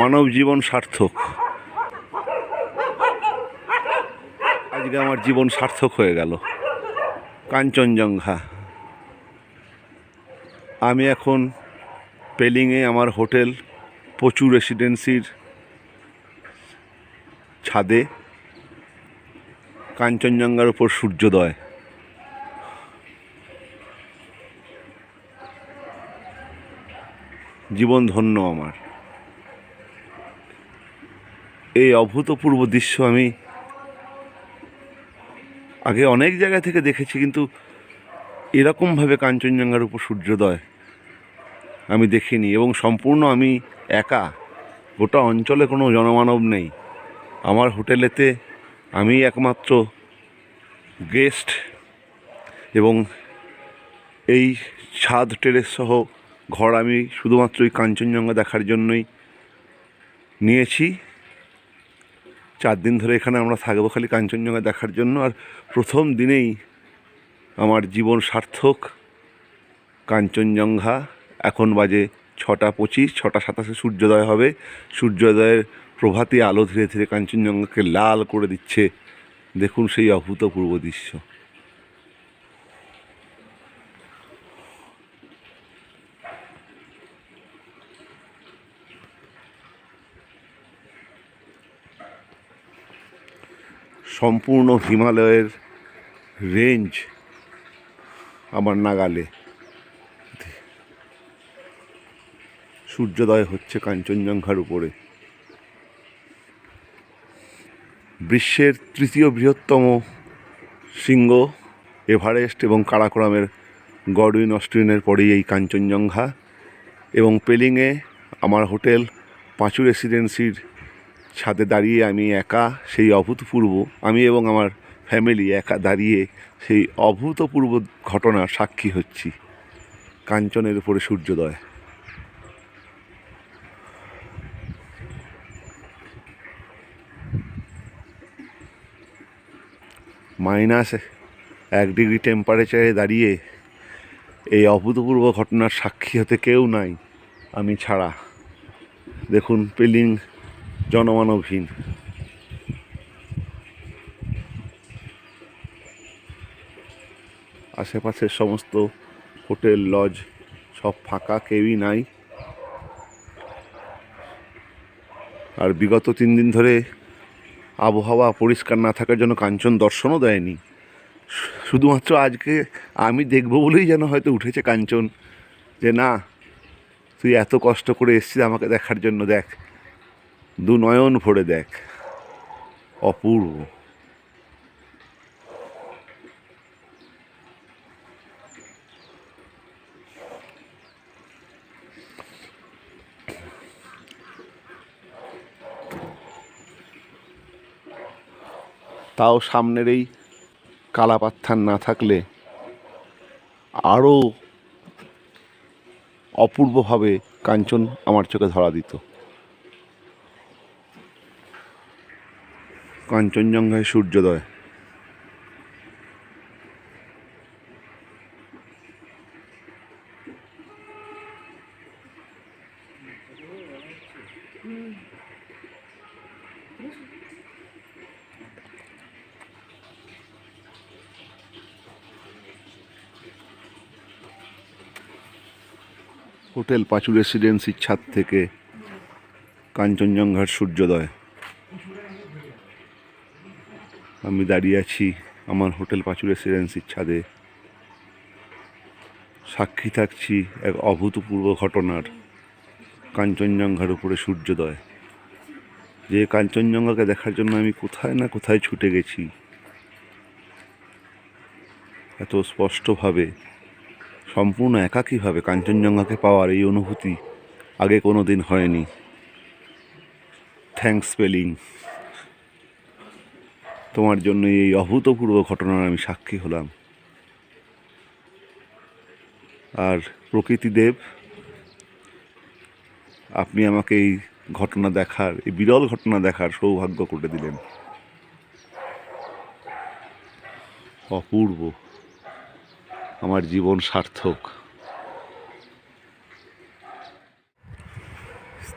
মানব জীবন সার্থক। আজকে আমার জীবন সার্থক হয়ে গেল। কাঞ্চনজঙ্ঘা। আমি এখন পেলিংয়ে আমার হোটেল পচু রেসিডেন্সির ছাদে, কাঞ্চনজঙ্ঘার উপর সূর্যোদয়। জীবন ধন্য আমার। এই অভূতপূর্ব দৃশ্য আমি আগে অনেক জায়গা থেকে দেখেছি, কিন্তু এরকমভাবে কাঞ্চনজঙ্ঘার উপর সূর্যোদয় আমি দেখিনি। এবং সম্পূর্ণ আমি একা, গোটা অঞ্চলে কোনো জনমানব নেই। আমার হোটেলেতে আমি একমাত্র গেস্ট, এবং এই ছাদ টেরেস সহ ঘর আমি শুধুমাত্র এই কাঞ্চনজঙ্ঘা দেখার জন্যই নিয়েছি। 4 দিন ধরে এখানে আমরা থাকবো খালি কাঞ্চনজঙ্ঘা দেখার জন্য। আর প্রথম দিনেই আমার জীবন সার্থক। কাঞ্চনজঙ্ঘা এখন বাজে 6:25, 6:27 সূর্যোদয় হবে। সূর্যোদয়ের প্রভাতী আলো ধীরে ধীরে কাঞ্চনজঙ্ঘাকে লাল করে দিচ্ছে। দেখুন সেই অভূতপূর্ব দৃশ্য। সম্পূর্ণ হিমালয়ের রেঞ্জ আমার নাগালে। সূর্যোদয় হচ্ছে কাঞ্চনজঙ্ঘার উপরে। বিশ্বের 3য় বৃহত্তম শৃঙ্গ এভারেস্ট এবং কারাকোরামের গডউইন অস্টিনের পরেই এই কাঞ্চনজঙ্ঘা। এবং পেলিংয়ে আমার হোটেল পাঁচু রেসিডেন্সির ছাদে দাঁড়িয়ে আমি একা সেই অভূতপূর্ব, আমি এবং আমার ফ্যামিলি একা দাঁড়িয়ে সেই অভূতপূর্ব ঘটনার সাক্ষী হচ্ছি। কাঞ্চনের উপরে সূর্যোদয়। -1 ডিগ্রি টেম্পারেচারে দাঁড়িয়ে এই অভূতপূর্ব ঘটনার সাক্ষী হতে কেউ নাই আমি ছাড়া। দেখুন পেলিং জনমানবহীন। আশেপাশের সমস্ত হোটেল লজ সব ফাঁকা, কেউই নাই। আর বিগত 3 দিন ধরে আবহাওয়া পরিষ্কার না থাকার জন্য কাঞ্চন দর্শনও দেয়নি। শুধুমাত্র আজকে আমি দেখবো বলেই যেন হয়তো উঠেছে কাঞ্চন, যে না তুই এত কষ্ট করে এসছিস আমাকে দেখার জন্য, দেখ, 2 নয়ন ভরে দেখ। অপূর্ব। তাও সামনের এই কালাপাত্থার না থাকলে আরও অপূর্বভাবে কাঞ্চন আমার চোখে ধরা দিত। কাঞ্চনজঙ্ঘায় সূর্যোদয়। হোটেল পাঁচু রেসিডেন্সির ছাদ থেকে কাঞ্চনজঙ্ঘার সূর্যোদয়। আমি দাঁড়িয়ে আছি আমার হোটেল পাঁচু রেসিডেন্সির ছাদে, সাক্ষী থাকছি এক অভূতপূর্ব ঘটনার। কাঞ্চনজঙ্ঘার উপরে সূর্যোদয়। যে কাঞ্চনজঙ্ঘাকে দেখার জন্য আমি কোথায় না কোথায় ছুটে গেছি, এত স্পষ্টভাবে, সম্পূর্ণ একাকীভাবে কাঞ্চনজঙ্ঘাকে পাওয়ার এই অনুভূতি আগে কোনো দিন হয়নি। থ্যাঙ্কস পেলিং, তোমার জন্য এই অভূতপূর্ব ঘটনার আমি সাক্ষী হলাম। আর প্রকৃতিদেব, আপনি আমাকে এই ঘটনা দেখার, এই বিরল ঘটনা দেখার সৌভাগ্য করে দিলেন। অপূর্ব। আমার জীবন সার্থক।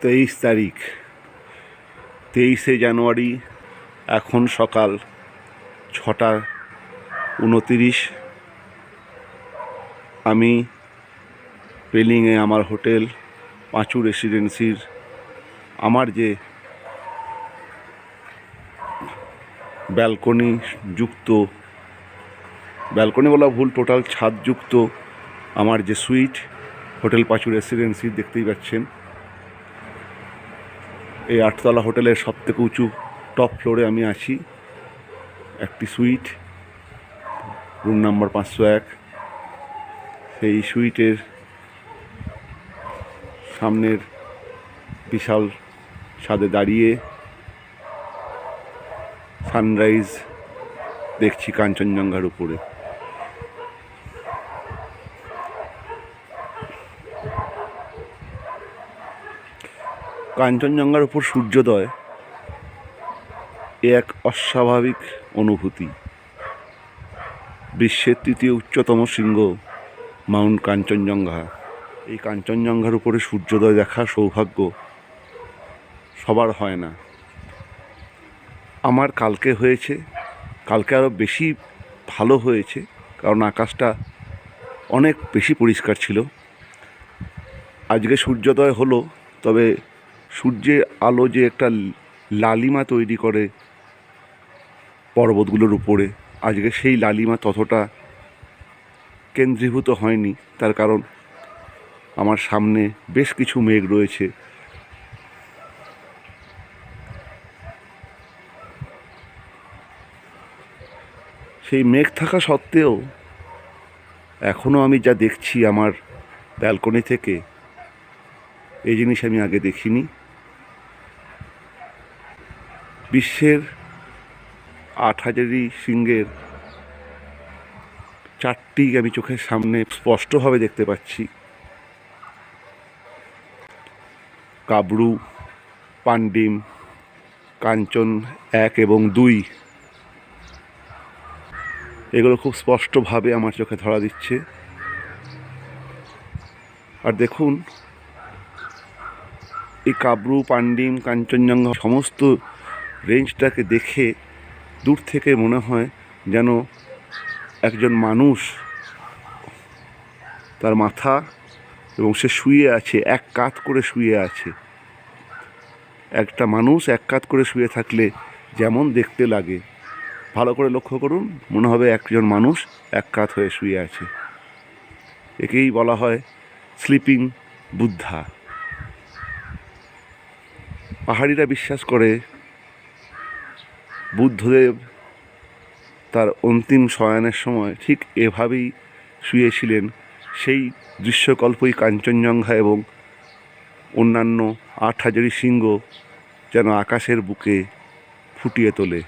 তারিখ 23শে জানুয়ারি, এখন সকাল 6:29। আমি পেলিংয়ে আমার হোটেল পাঁচু রেসিডেন্সির আমার যে ব্যালকনি বলা ভুল, টোটাল ছাদযুক্ত আমার যে সুইট হোটেল পাঁচু রেসিডেন্সি দেখতেই পাচ্ছেন। এই 8তলা হোটেলের সবথেকে উঁচু টপ ফ্লোরে আমি আছি। একটি সুইট, রুম নাম্বার 501। সেই সুইটের সামনের বিশাল ছাদে দাঁড়িয়ে সানরাইজ দেখছি কাঞ্চনজঙ্ঘার উপরে। কাঞ্চনজঙ্ঘার উপর সূর্যোদয় এ এক অস্বাভাবিক অনুভূতি। বিশ্বের তৃতীয় উচ্চতম শৃঙ্গ মাউন্ট কাঞ্চনজঙ্ঘা। এই কাঞ্চনজঙ্ঘার উপরে সূর্যোদয় দেখার সৌভাগ্য সবার হয় না। আমার কালকে হয়েছে, কালকে আরও বেশি ভালো হয়েছে, কারণ আকাশটা অনেক বেশি পরিষ্কার ছিল। আজকে সূর্যোদয় হলো, তবে সূর্যের আলো যে একটা লালিমা তৈরি করে পর্বতগুলোর উপরে, আজকে সেই লালিমা ততটা কেন্দ্রীভূত হয়নি। তার কারণ আমার সামনে বেশ কিছু মেঘ রয়েছে। সেই মেঘ থাকা সত্ত্বেও এখনও আমি যা দেখছি আমার ব্যালকনি থেকে, এই জিনিস আমি আগে দেখিনি। বিশ্বের 8,000টি শৃঙ্গের 4টি আমি চোখের সামনে স্পষ্টভাবে দেখতে পাচ্ছি। কাবরু, পান্ডিম, কাঞ্চন 1 এবং 2, এগুলো খুব স্পষ্টভাবে আমার চোখে ধরা দিচ্ছে। আর দেখুন, এই কাবরু, পান্ডিম, কাঞ্চনজঙ্ঘা সমস্ত রেঞ্জটাকে দেখে দূর থেকে মনে হয় যেন একজন মানুষ, তার মাথা এবং সে শুয়ে আছে, এক কাত করে শুয়ে আছে। একটা মানুষ এক কাত করে শুয়ে থাকলে যেমন দেখতে লাগে, ভালো করে লক্ষ্য করুন, মনে হবে একজন মানুষ এক কাত হয়ে শুয়ে আছে। একেই বলা হয় স্লিপিং বুদ্ধা। পাহাড়িরা বিশ্বাস করে বুদ্ধদেব তার অন্তিম শয়নের সময় ঠিক এভাবেই শুয়েছিলেন। সেই দৃশ্যকল্পই কাঞ্চনজঙ্ঘা এবং অন্যান্য 8,000টি শৃঙ্গ যেন আকাশের বুকে ফুটিয়ে তোলে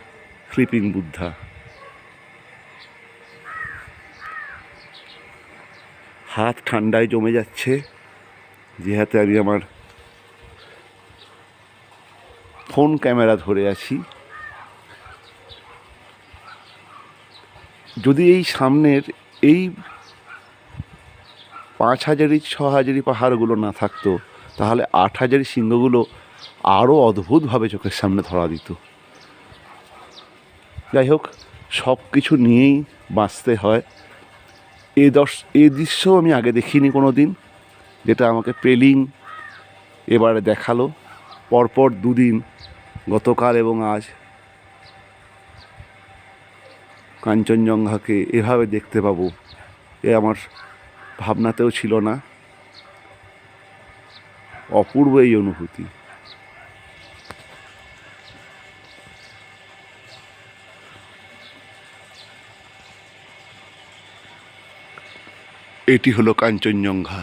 স্লিপিং বুদ্ধা। হাত ঠান্ডায় জমে যাচ্ছে, যে হাতে আমি আমার ফোন ক্যামেরা ধরে আছি। যদি এই সামনের এই 5,000 6,000 পাহাড়গুলো না থাকতো, তাহলে 8,000 শৃঙ্গগুলো আরও অদ্ভুতভাবে চোখের সামনে ধরা দিত। যাই হোক, সব কিছু নিয়েই বাঁচতে হয়। এই দৃশ্য আমি আগে দেখিনি কোনো দিন, যেটা আমাকে পেলিং এবারে দেখালো। পরপর 2 দিন, গতকাল এবং আজ, কাঞ্চনজঙ্ঘাকে এভাবে দেখতে পাবো এ আমার ভাবনাতেও ছিল না। অপূর্ব এই অনুভূতি। এটি হলো কাঞ্চনজঙ্ঘা।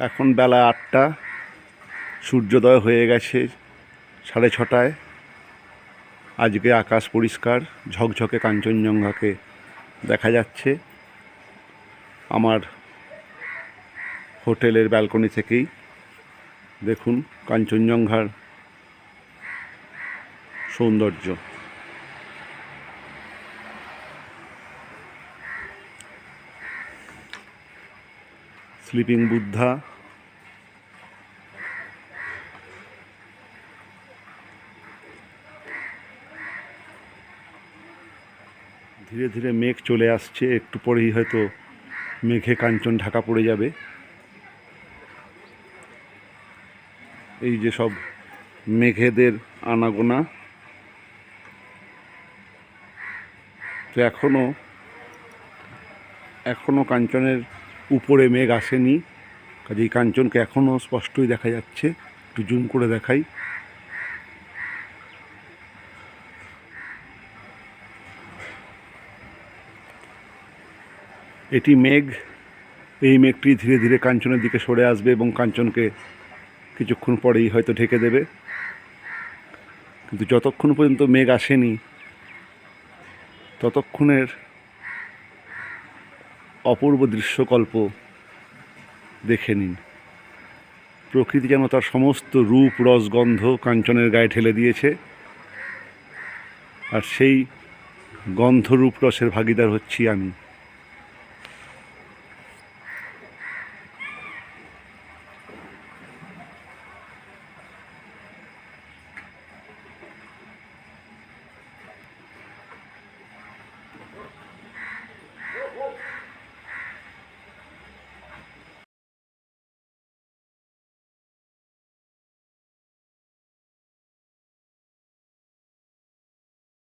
এখন বেলা 8টা, সূর্যোদয় হয়ে গেছে 6:30টায়। আজকে আকাশ পরিষ্কার, ঝকঝকে কাঞ্চনজঙ্ঘাকে দেখা যাচ্ছে। আমার হোটেলের ব্যালকনি থেকেই দেখুন কাঞ্চনজঙ্ঘার সৌন্দর্য। স্লিপিং বুদ্ধা, ধীরে ধীরে মেঘ চলে আসছে, একটু পরেই হয়তো মেঘে কাঞ্চন ঢাকা পড়ে যাবে। এই যে সব মেঘেদের আনাগোনা, তো এখনো কাঞ্চনের উপরে মেঘ আসেনি, কাজেই কাঞ্চনকে এখনও স্পষ্টই দেখা যাচ্ছে। একটু জুম করে দেখাই। এটি মেঘ, এই মেঘটি ধীরে ধীরে কাঞ্চনের দিকে সরে আসবে এবং কাঞ্চনকে কিছুক্ষণ পরেই হয়তো ঢেকে দেবে। কিন্তু যতক্ষণ পর্যন্ত মেঘ আসেনি ততক্ষণের অপূর্ব দৃশ্যকল্প দেখে নিন। প্রকৃতি যেন তার সমস্ত রূপ রস গন্ধ কাঞ্চনের গায়ে ঢেলে দিয়েছে, আর সেই গন্ধ রূপ রসের ভাগিদার হচ্ছি আমি।